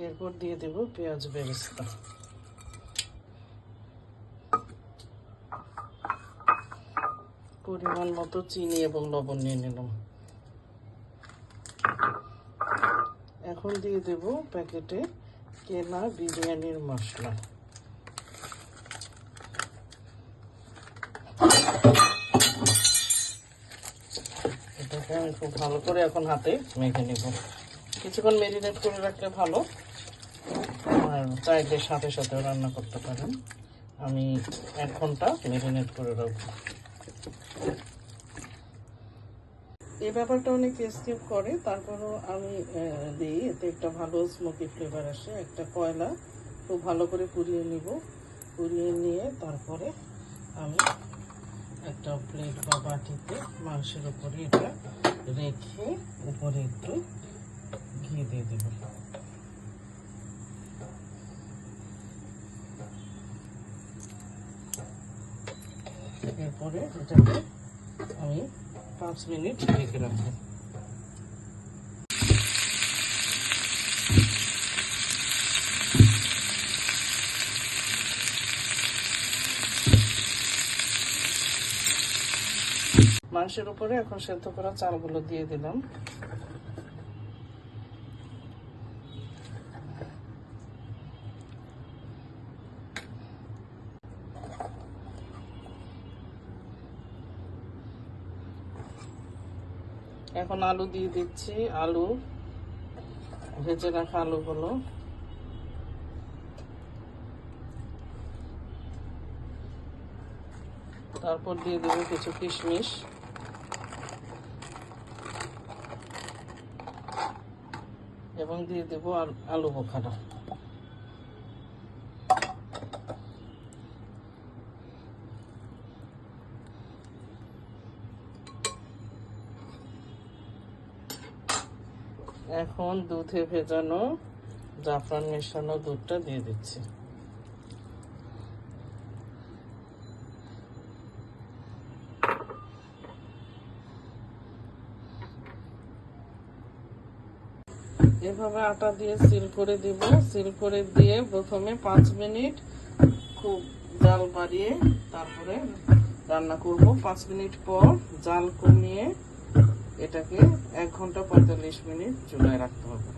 এরপর দিয়ে দেব পেঁয়াজ বেরেস্তা। পরিমাণ মতো চিনি এবং লবণ নিয়ে নিলাম। এখন দিয়ে দেব প্যাকেটে কেনা বিরিয়ানির মশলা। এটাকে আমি খুব ভালো করে এখন হাতে মেখে নেব। কিছুক্ষণ ম্যারিনেট করে রাখলে ভালো, আর চাইলে সাথে সাথেও রান্না করতে পারেন। আমি 1 ঘন্টা ম্যারিনেট করে রাখবো। এই ব্যাপারটা অনেকে স্কিপ করে, তারপরও আমি দিই, এতে একটা ভালো স্মোকি ফ্লেভার আসে। একটা কয়লা খুব ভালো করে পুড়িয়ে নিব। পুড়িয়ে নিয়ে তারপরে আমি একটা প্লেট বা বাটিতে মাংসের উপরে এটা রেখে উপরে একটু ঘি দিয়ে দেব। এরপরে এটাকে আমি 5 মিনিট ঢেকে রাখবো। মাংসের উপরে এখন সেদ্ধ করা চালগুলো দিয়ে দিলাম। এখন আলু দিয়ে দিচ্ছি। আলু ভেজে রাখা আলুগুলো তারপর দিয়ে দেবো কিছু কিশমিশ এবং দিয়ে দেবো আলু বোখারা। এখন দুধে ভেজানো জাফরান মেশানো দুধটা দিয়ে দিচ্ছি। এভাবে আটা দিয়ে সিল করে দিব। সিল করে দিয়ে প্রথমে 5 মিনিট খুব জাল বাড়িয়ে তারপরে রান্না করব। 5 মিনিট পর জাল কমিয়ে এটাকে 1 ঘন্টা 45 মিনিট চুলায় রাখতে হবে।